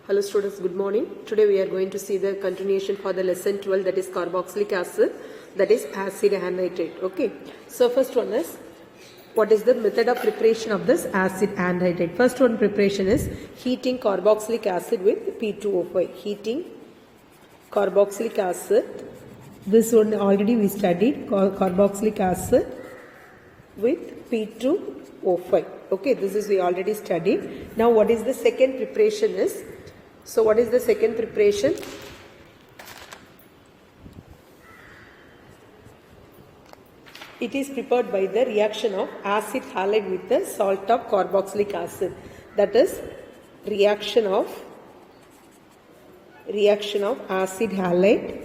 Hello students, good morning. Today we are going to see the continuation for the lesson 12, that is carboxylic acid, that is acid anhydride. Okay. So first one is, what is the method of preparation of this acid anhydride? First one preparation is heating carboxylic acid with P2O5. Heating carboxylic acid. This one already we studied, carboxylic acid with P2O5. Okay, this is we already studied. Now what is the second preparation is? So what is the second preparation? It is prepared by the reaction of acid halide with the salt of carboxylic acid. That is reaction of acid halide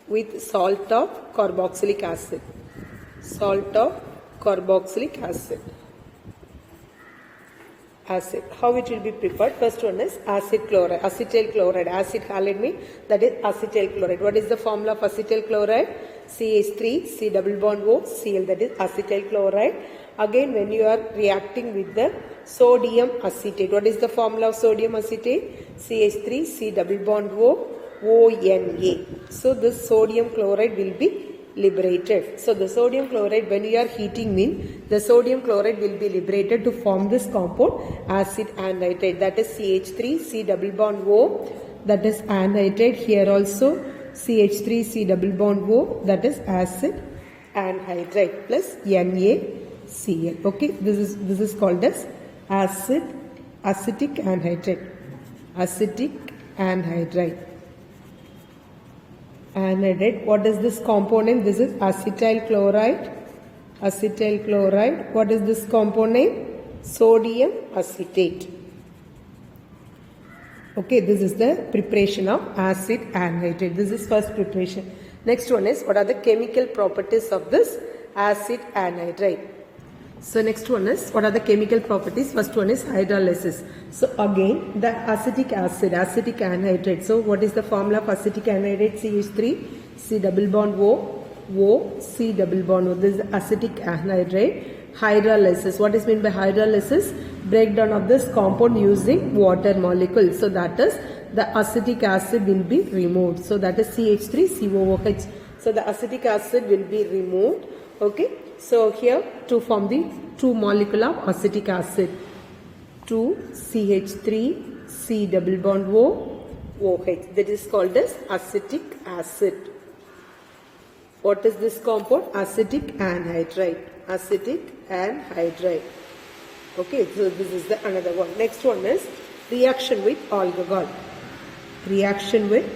with salt of carboxylic acid. Salt of carboxylic acid. How it will be prepared? First one is acid chloride, acetyl chloride. Acid halide means that is acetyl chloride. What is the formula of acetyl chloride? CH3, C double bond O, Cl, that is acetyl chloride. Again, when you are reacting with the sodium acetate, what is the formula of sodium acetate? CH3, C double bond O, ONA. So this sodium chloride will be liberated. So the sodium chloride, when you are heating means the sodium chloride will be liberated to form this compound acid anhydride, that is CH3 C double bond O, that is anhydride. Here also CH3 C double bond O, that is acid anhydride plus NaCl. Okay, this is called as acetic anhydride. Acetic anhydride. Anhydride. What is this component? This is acetyl chloride. Acetyl chloride. What is this component? Sodium acetate. Okay, this is the preparation of acid anhydride. This is first preparation. Next one is, what are the chemical properties of this acid anhydride? So next one is, what are the chemical properties? First one is hydrolysis. So again, the acetic acid, acetic anhydride. So what is the formula of acetic anhydride? CH3, C double bond O, O, C double bond O. This is acetic anhydride. Hydrolysis. What is meant by hydrolysis? Breakdown of this compound using water molecule. So that is, the acetic acid will be removed. So that is CH3COOH. So the acetic acid will be removed. Okay. So here to form the two molecule of acetic acid, 2CH3 C double bond O, OH. That is called as acetic acid. What is this compound? Acetic anhydride. Acetic anhydride. Okay, so this is the another one. Next one is reaction with alcohol. Reaction with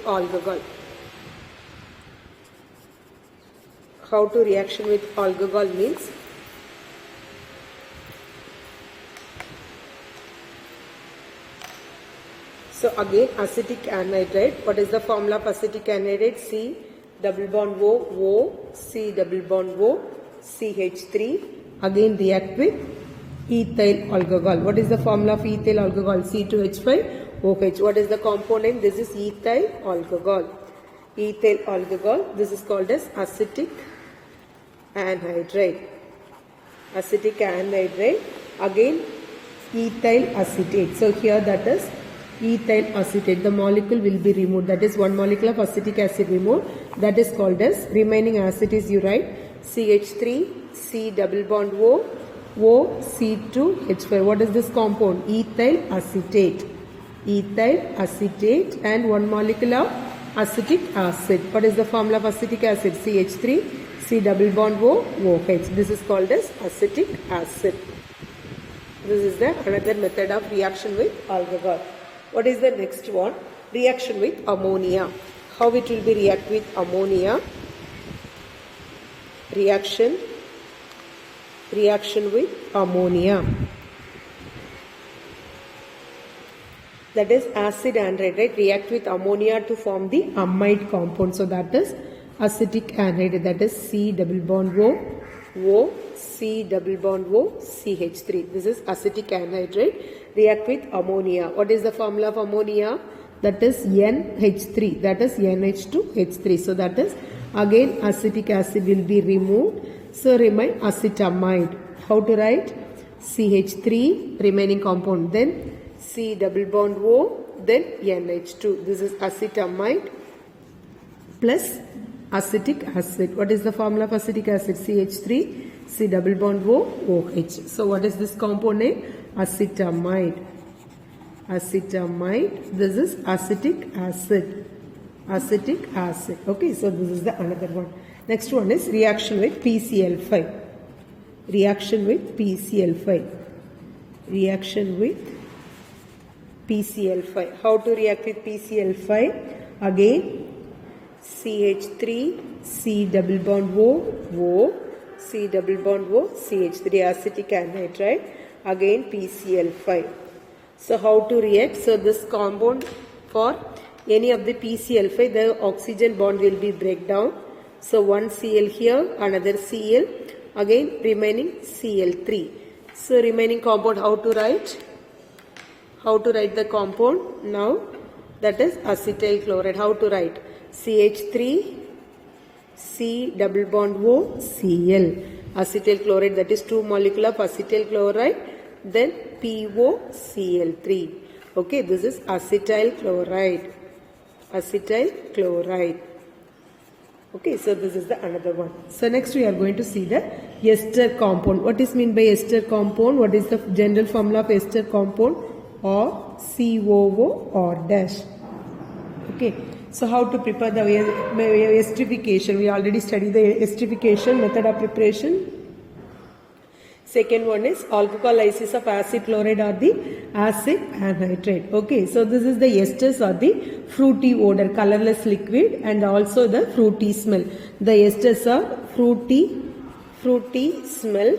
alcohol. How to reaction with alcohol means? So again, acetic anhydride. What is the formula of acetic anhydride? C double bond O, O, C double bond O, CH3. Again react with ethyl alcohol. What is the formula of ethyl alcohol? C2H5OH. What is the component? This is ethyl alcohol. Ethyl alcohol. This is called as acetic anhydride. Acetic anhydride. Again ethyl acetate. So here that is ethyl acetate. The molecule will be removed. That is one molecule of acetic acid removed. That is called as, remaining acid is, you write CH3 C double bond O, O C2H5. What is this compound? Ethyl acetate. Ethyl acetate and one molecule of acetic acid. What is the formula of acetic acid? CH3 C double bond O, OH. This is called as acetic acid. This is the another method of reaction with alcohol. What is the next one? Reaction with ammonia. How it will be react with ammonia? Reaction with ammonia. That is acid anhydride react with ammonia to form the amide compound. So that is acetic anhydride. That is C double bond O, O, C double bond O, CH3. This is acetic anhydride react with ammonia. What is the formula of ammonia? That is NH3. That is NH2H3. So that is Again acetic acid will be removed. So remain acetamide. How to write? CH3 remaining compound, then C double bond O, then NH2. This is acetamide plus acetic acid. What is the formula of acetic acid? CH3 C double bond O, OH. So what is this compound name? Acetamide. Acetamide. This is acetic acid. Acetic acid. Okay, so this is the another one. Next one is reaction with PCl5. Reaction with PCl5. Reaction with PCl5. How to react with PCl5? Again, CH3, C double bond O, O, C double bond O, CH3, acetic anhydride. Again, PCl5. So, how to react? So, this compound for any of the PCl5, the oxygen bond will be break down. So, one Cl here, another Cl. Again remaining Cl3. So remaining compound, how to write? How to write the compound? Now that is acetyl chloride. How to write? CH3 C double bond O Cl. Acetyl chloride, that is 2 molecule of acetyl chloride. Then POCl3. Okay, this is acetyl chloride. Acetyl chloride. Okay, so this is the another one. So next we are going to see the ester compound. What is mean by ester compound? What is the general formula of ester compound? Or COO or dash. Okay, so how to prepare the esterification? We already studied the esterification method of preparation. Second one is alcoholysis of acid chloride or the acid anhydride. Okay, so this is the esters or the fruity odor, colorless liquid, and also the fruity smell. The esters are fruity smell.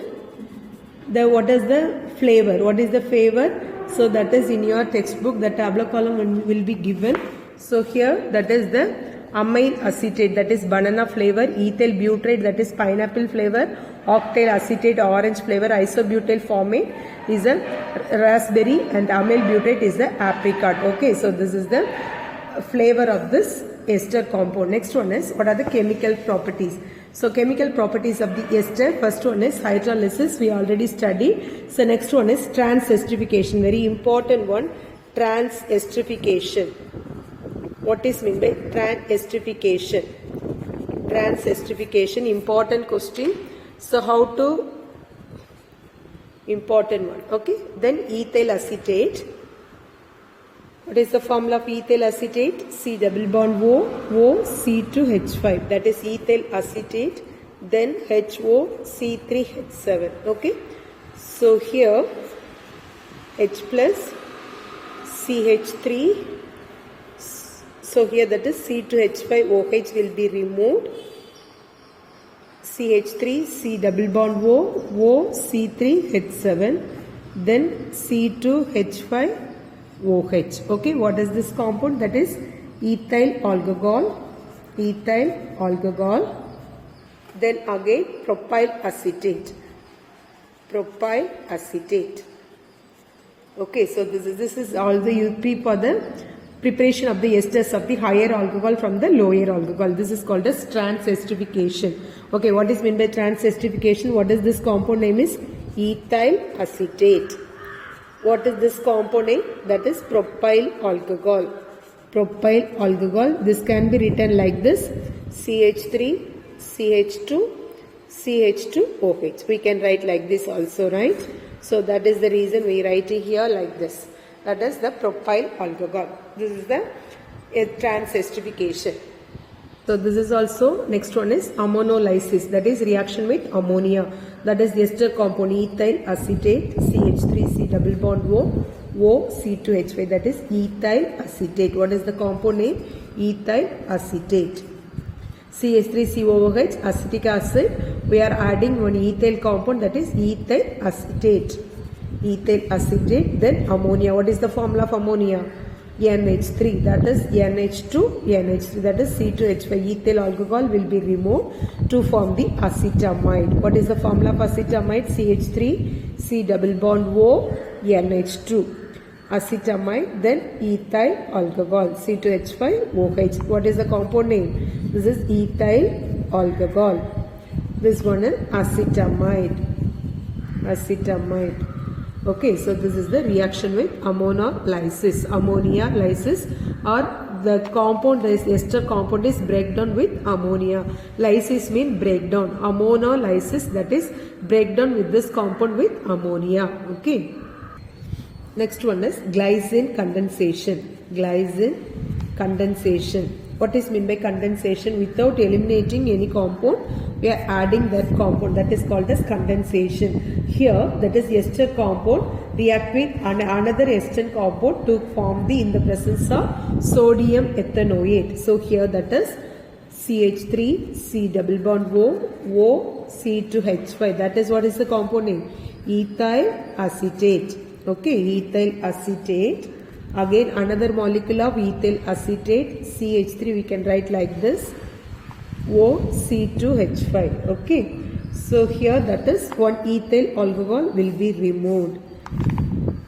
What is the flavor? What is the flavor? So that is in your textbook, the tableau column will be given. So here that is the amyl acetate, that is banana flavor, ethyl butyrate, that is pineapple flavor, octyl acetate, orange flavor, isobutyl formate is a raspberry, and amyl butyrate is the apricot. Okay, so this is the flavor of this ester compound. Next one is what are the chemical properties? So chemical properties of the ester, first one is hydrolysis, we already studied. So next one is trans-esterification, very important one, trans-esterification. What is meant by trans-esterification? Trans-esterification, important question. So how to, important one, okay. Then ethyl acetate. What is the formula of ethyl acetate? C double bond O, O, C2H5. That is ethyl acetate. Then HO, C3H7. Okay. So here H plus CH3. So here that is C2H5OH will be removed. CH3, C double bond O, O, C3H7. Then C2H5OH. Okay, what is this compound? That is ethyl alcohol. Ethyl alcohol. Then again propyl acetate. Propyl acetate. Okay, so this is all the UP for the preparation of the esters of the higher alcohol from the lower alcohol. This is called as trans-esterification. Okay, what is meant by trans-esterification? What is this compound name is? Ethyl acetate. What is this compound name? That is propyl alcohol. Propyl alcohol. This can be written like this: CH3, CH2, CH2OH. We can write like this also, right? So that is the reason we write it here like this. That is the propyl alcohol. This is the trans-esterification. So this is also, next one is ammonolysis, that is reaction with ammonia. That is the ester compound ethyl acetate, CH3C double bond O, O, C2H5, that is ethyl acetate. What is the compound name? Ethyl acetate. CH3COOH, acetic acid. We are adding one ethyl compound, that is ethyl acetate. Ethyl acetate, then ammonia. What is the formula of ammonia? NH3, that is NH2, NH3, that is C2H5. Ethyl alcohol will be removed to form the acetamide. What is the formula of acetamide? CH3, C double bond O, NH2. Acetamide, then ethyl alcohol, C2H5OH. What is the compound name? This is ethyl alcohol. This one is acetamide. acetamide. Okay, so this is the reaction with ammonolysis. Ammonia lysis, or the compound, this ester compound is breakdown with ammonia. Lysis means breakdown. Ammonolysis, that is breakdown with this compound with ammonia. Okay. Next one is glycine condensation. Glycine condensation. What is meant by condensation? Without eliminating any compound, we are adding that compound. That is called as condensation. Here, that is ester compound react with another ester compound to form in the presence of sodium ethanoate. So here that is CH3, C double bond O, O, C2H5. That is what is the compound name? Ethyl acetate. Okay, ethyl acetate. Again another molecule of ethyl acetate, CH3, we can write like this, OC2H5. Okay, so here that is one ethyl alcohol will be removed.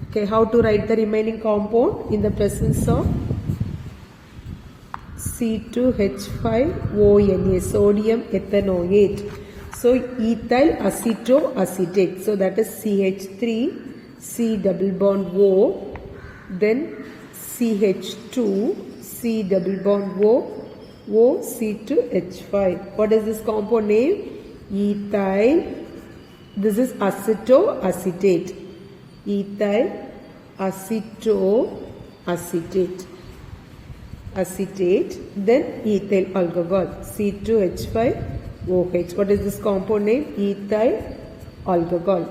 Okay, how to write the remaining compound? In the presence of C2H5ONA, sodium ethanoate. So ethyl acetoacetate. So that is CH3, C double bond O, then CH2, C double bond O, OC2H5. What is this compound name? Ethyl. This is acetoacetate. Ethyl acetoacetate. Acetate. Then ethyl alcohol, C2H5OH. What is this compound name? Ethyl alcohol.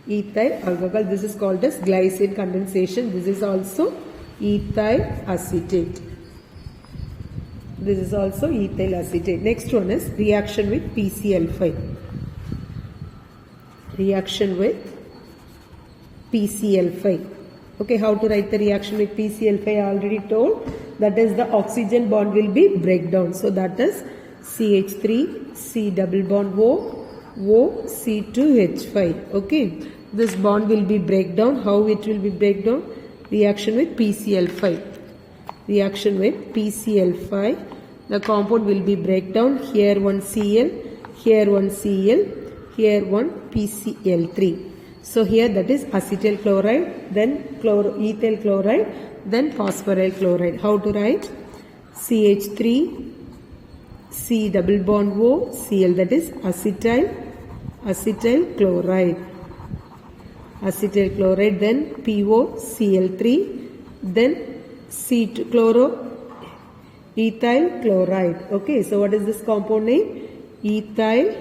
Ethyl alcohol. This is called as glycine condensation. This is also ethyl acetate. This is also ethyl acetate. Next one is reaction with PCl5. Reaction with PCl5. Okay, how to write the reaction with PCl5? I already told. That is the oxygen bond will be breakdown. So that is CH3, C double bond O, OC2H5. Okay, this bond will be breakdown. How it will be breakdown? Reaction with PCl5. Reaction with PCl5. The compound will be breakdown. Here one Cl, here one Cl, here one PCl3. So here that is acetyl chloride, then ethyl chloride, then phosphoryl chloride. How to write? CH3, C double bond O, Cl, that is acetyl chloride. Acetyl chloride, then POCl3, then C2 ethyl chloride. Okay, so what is this compound name? Ethyl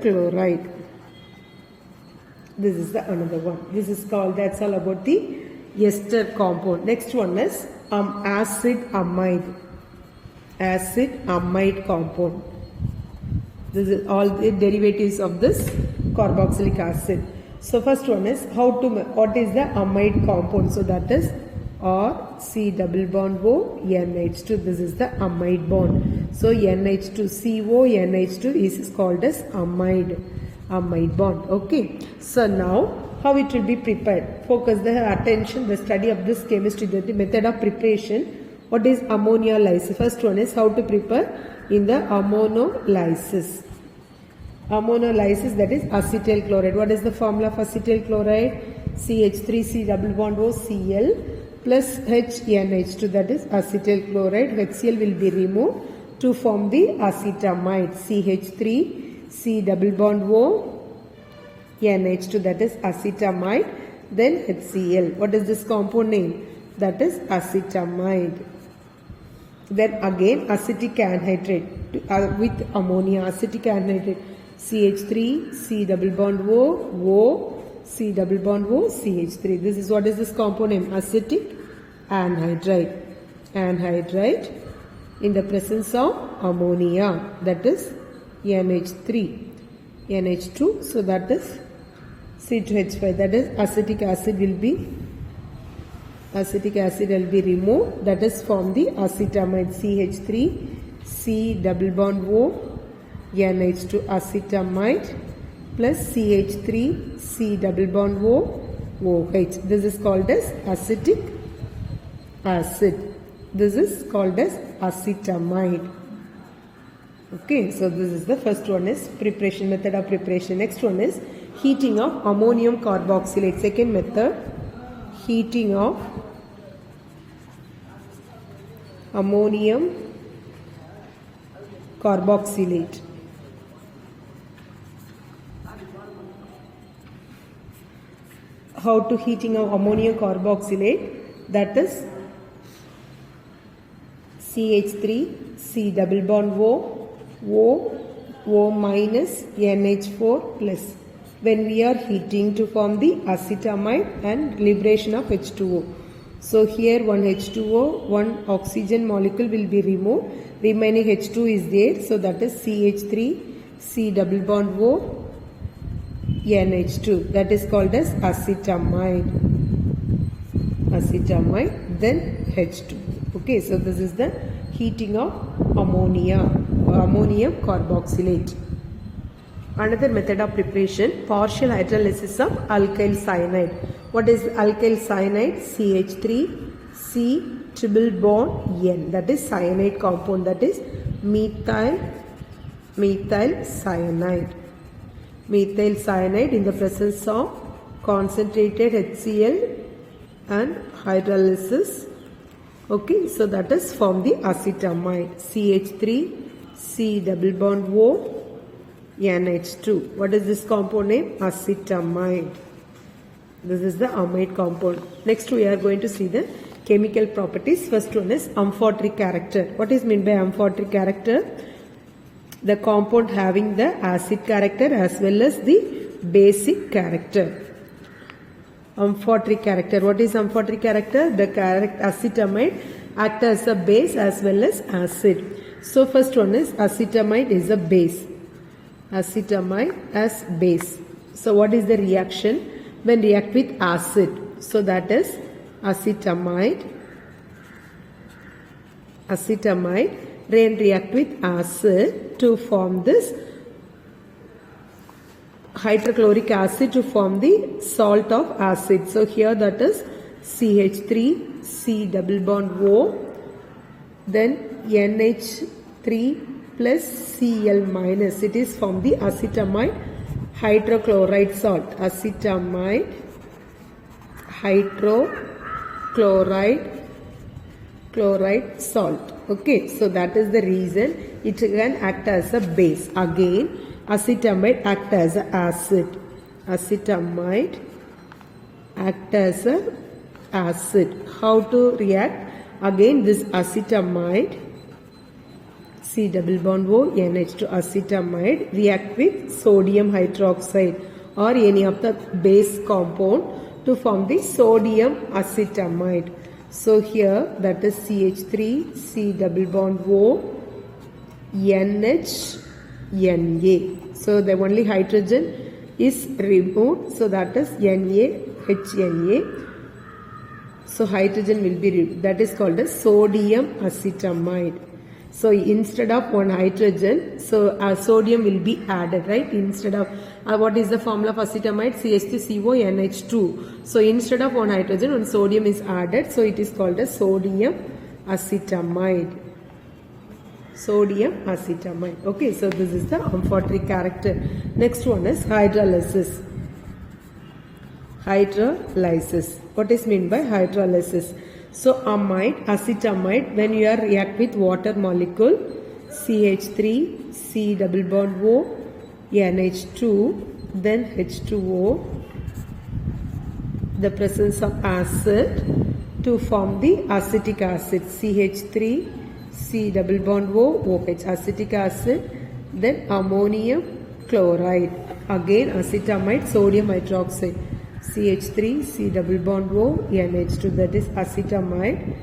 chloride. This is the another one. This is called, that's all about the ester compound. Next one is acid amide. Acid amide compound. This is all the derivatives of this carboxylic acid. So first one is what is the amide compound? So that is R C double bond O NH2. This is the amide bond. So NH2CO NH2 is called as amide bond. Okay, so now how it will be prepared? Focus the attention, the study of this chemistry, the method of preparation. What is ammonia lysis? First one is how to prepare in the ammonolysis. Ammonolysis, that is acetyl chloride. What is the formula of acetyl chloride? CH3C double bond O Cl plus HNH2, that is acetyl chloride. HCl will be removed to form the acetamide. CH3 C double bond O NH2, that is acetamide, then HCl. What is this compound name? That is acetamide. Then again acetic anhydride with ammonia, acetic anhydride, CH3 C double bond O C double bond O CH3. This is what is this compound name? Acetic anhydride. Anhydride in the presence of ammonia, that is NH3, NH2. So that is C2H5. That is acetic acid will be removed. That is from the acetamide. CH3 C double bond O NH2 acetamide plus CH3 C double bond O OH. This is called as acetic acid. This is called as acetamide. Okay, so this is the first one is preparation, method of preparation. Next one is heating of ammonium carboxylate. Second method, heating of ammonium carboxylate. How to heating of ammonium carboxylate, that is CH3, C double bond O minus NH4 plus. When we are heating to form the acetamide and liberation of H2O. So here one H2O, one oxygen molecule will be removed. Remaining H2 is there. So that is CH3, C double bond O, NH2. That is called as acetamide. Acetamide, then H2. Okay, so this is the heating of ammonium carboxylate. Another method of preparation, partial hydrolysis of alkyl cyanide. What is alkyl cyanide? CH3, C triple bond N. That is cyanide compound. That is methyl cyanide. Methyl cyanide in the presence of concentrated HCl and hydrolysis. Okay, so that is from the acetamide. CH3, C double bond O, NH2. What is this compound name? Acetamide. This is the amide compound. Next we are going to see the chemical properties. First one is amphoteric character. What is meant by amphoteric character? The compound having the acid character as well as the basic character. Amphoteric character. What is amphoteric character? The acetamide act as a base as well as acid. So first one is acetamide is a base. Acetamide as base. So what is the reaction when react with acid? So that is acetamide then react with acid to form this hydrochloric acid to form the salt of acid. So here that is CH3, C double bond O, then NH3 plus Cl minus. It is from the acetamide hydrochloride salt. Acetamide hydrochloride salt. Okay, so that is the reason it can act as a base. Again, acetamide act as an acid. Acetamide act as an acid. How to react? Again, this acetamide C double bond O NH2 acetamide react with sodium hydroxide or any of the base compound to form the sodium acetamide. So here that is CH3 C double bond O NH Na. So the only hydrogen is removed. So that is NaHNa. So hydrogen will be removed. That is called as sodium acetamide. So instead of one hydrogen, so sodium will be added, right? Instead of what is the formula of acetamide? CH3CONH2. So instead of one hydrogen, one sodium is added. So it is called as sodium acetamide. Sodium acetamide. Okay, so this is the amphoteric character. Next one is hydrolysis. Hydrolysis. What is meant by hydrolysis? So amide, acetamide, when you are react with water molecule, CH3, C double bond O, NH2, then H2O, the presence of acid to form the acetic acid, CH3, C double bond O, OH, acetic acid, then ammonium chloride, again acetamide, sodium hydroxide. CH3, C double bond O, NH2, that is acetamide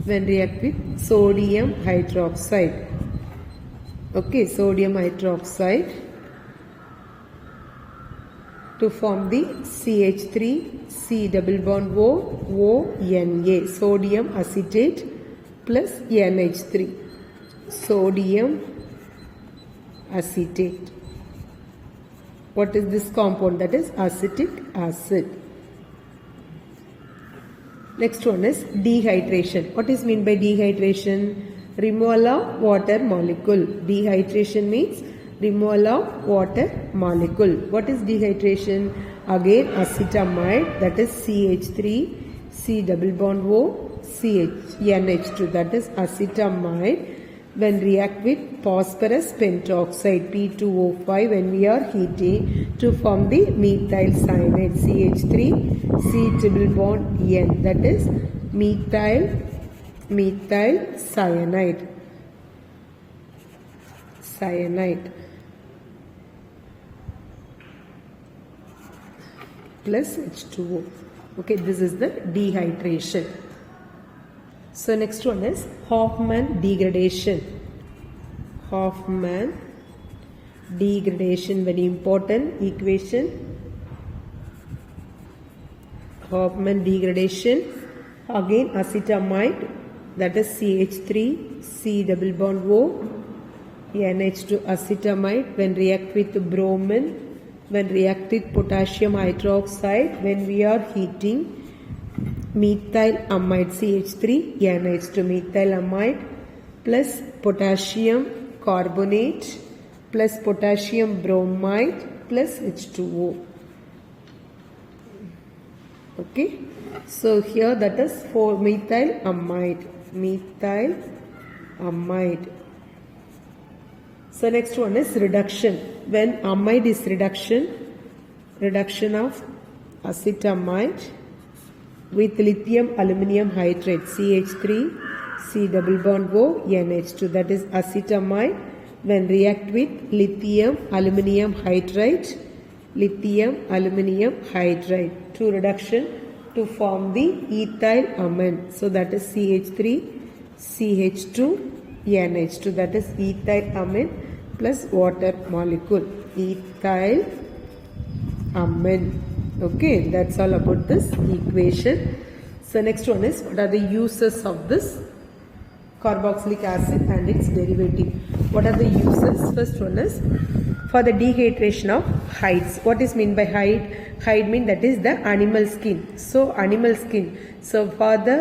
when react with sodium hydroxide. Okay, sodium hydroxide to form the CH3, C double bond O, Na, sodium acetate plus NH3, sodium acetate. What is this compound? That is acetic acid. Next one is dehydration. What is meant by dehydration? removal of water molecule. Dehydration means removal of water molecule. What is dehydration? Again acetamide, that is CH3 C double bond O NH2, that is acetamide. When react with phosphorus pentoxide P2O5 when we are heating to form the methyl cyanide CH3 C triple bond N, that is methyl cyanide plus H2O. Okay, this is the dehydration. So next one is Hofmann degradation. Hofmann degradation, very important equation. Hofmann degradation, again acetamide, that is CH3 C double bond O NH2 acetamide when react with bromine, when react with potassium hydroxide, when we are heating methyl amide CH3 NH2 methyl amide plus potassium carbonate plus potassium bromide plus H2O. Okay, so here that is for methyl amide. So next one is reduction. When amide is reduction of acetamide with lithium aluminum hydride CH3 C double bond O NH2, that is acetamide when react with lithium aluminum hydride to reduction to form the ethyl amine. So that is CH3 CH2 NH2, that is ethyl amine plus water molecule, ethyl amine. Okay, that's all about this equation. So next one is what are the uses of this carboxylic acid and its derivative. What are the uses? First one is for the dehydration of hides. What is mean by hide? Hide mean that is the animal skin. So animal skin. So for the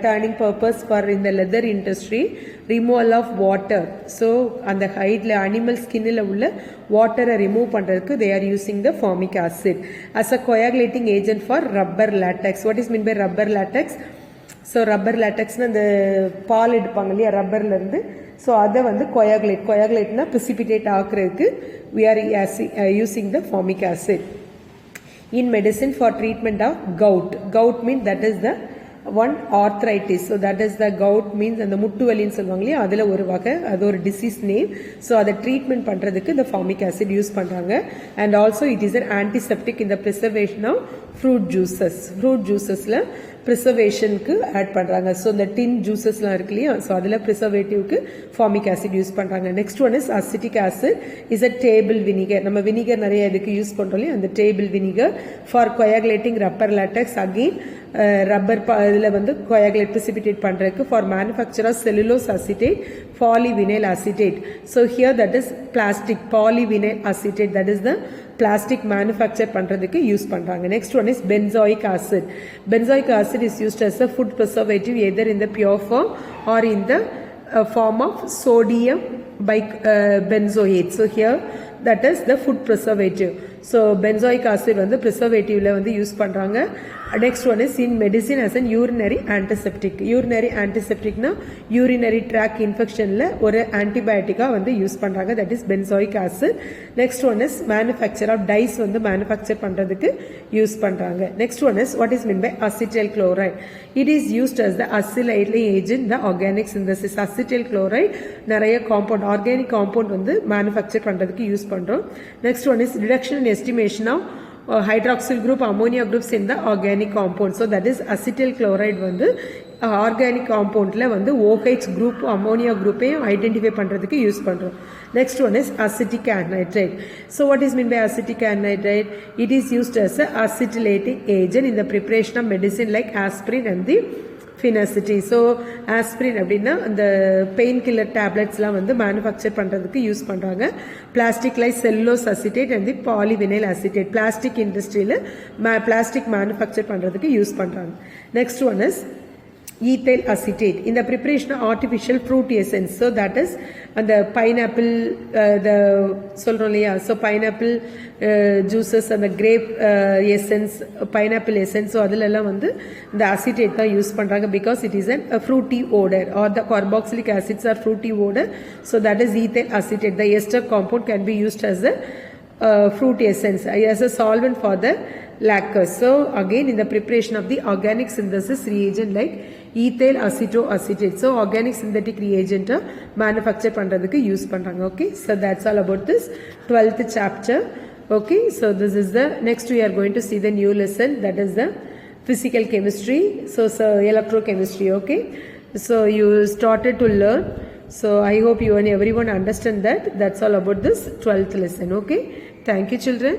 tanning purpose for in the leather industry, removal of water. So and the hide animal skin ulla water remove pandradhukku they are using the formic acid as a coagulating agent for rubber latex. What is mean by rubber latex? So rubber latex na the பால் எடுப்பாங்க இல்லையா ரப்பர்ல இருந்து, so அதை வந்து coagulateனா precipitate ஆக்குறதுக்கு we are using the formic acid. In medicine for treatment of gout means that is the one arthritis. So that is the gout means அந்த முட்டு வலின்னு சொல்லுவாங்க இல்லையா அதுல ஒரு வகை, அது ஒரு டிசீஸ் நேம். ஸோ அதை ட்ரீட்மெண்ட் பண்றதுக்கு இந்த ஃபார்மிக் ஆசிட் யூஸ் பண்றாங்க. And also it is an antiseptic in the preservation of fruit ஜூசஸ்ல ப்ரிசர்வேஷனுக்கு ஆட் பண்றாங்க. ஸோ இந்த டின் ஜூசஸ்லாம் இருக்கு இல்லையா, ஸோ அதில் ப்ரிசர்வேட்டிவ்க்கு ஃபார்மிக் ஆசிட் யூஸ் பண்றாங்க. Next one is acetic acid is a table vinegar. நம்ம வினிகர் நிறைய இதுக்கு யூஸ் பண்றோம் இல்லையா, அந்த table vinegar for coagulating rubber latex. Again rubber இதில் வந்து coagulate precipitate பண்றதுக்கு for manufacture of cellulose acetate, polyvinyl acetate. So here that is plastic polyvinyl acetate, that is the plastic manufacture பண்றதுக்கு use பண்றாங்க. Next one is benzoic acid. Benzoic acid is used as a food preservative either in the pure form or in the form of sodium benzoate. So here that is the food preservative. So benzoic acid வந்து preservativeல வந்து use பண்றாங்க. Next one is in medicine as an urinary antiseptic. Urinary antiseptic na urinary tract infectionல ஒரு antibiotic வந்து use பண்றாங்க, that is benzoic acid. Next one is manufacture of dyes வந்து manufacture பண்றதுக்கு use பண்றாங்க. Next one is what is meant by acetyl chloride. It is used as the acylating agent in the organic synthesis. Acetyl chloride நிறைய compound organic compound வந்து manufacture பண்றதுக்கு use பண்றோம். Next one is reduction in estimation of hydroxyl group ammonia groups in the organic compound. So that is acetyl chloride வந்து organic காம்பவுண்ட்ல வந்து OH group ammonia குரூப்பையும் identify பண்றதுக்கு use பண்றோம். Next one is acetic anhydride. So what is meant by acetic anhydride? It is used as a acetylating agent in the preparation of medicine like aspirin and the Finacity. So aspirin அப்படின்னா அந்த pain killer டேப்லெட்ஸ்லாம் வந்து manufacture பண்ணுறதுக்கு use பண்ணுறாங்க. Plastic like cellulose acetate and the polyvinyl acetate plastic இண்டஸ்ட்ரியில் plastic manufacture பண்ணுறதுக்கு use பண்ணுறாங்க. Next one is ethyl acetate in the preparation of artificial fruit essence. So that is and the pineapple the சொல்றோம் இல்லையா, so pineapple juices and the grape essence, pineapple essence, so அதுல எல்லாம் வந்து இந்த acetate தான் use பண்றாங்க because it is a fruity odor, or the carboxylic acids are fruity odor, so that is ethyl acetate. The ester compound can be used as a fruit essence as a solvent for the lacquers. So again in the preparation of the organic synthesis reagent like ethyl acetoacetate, so organic synthetic reagent manufacture பண்றதுக்கு use பண்றாங்க. Okay, so that's all about this 12th chapter. Okay, so this is the next we are going to see the new lesson, that is the physical chemistry, so electrochemistry. Okay, so you started to learn, so I hope you and everyone understand that. That's all about this 12th lesson. Okay, thank you children.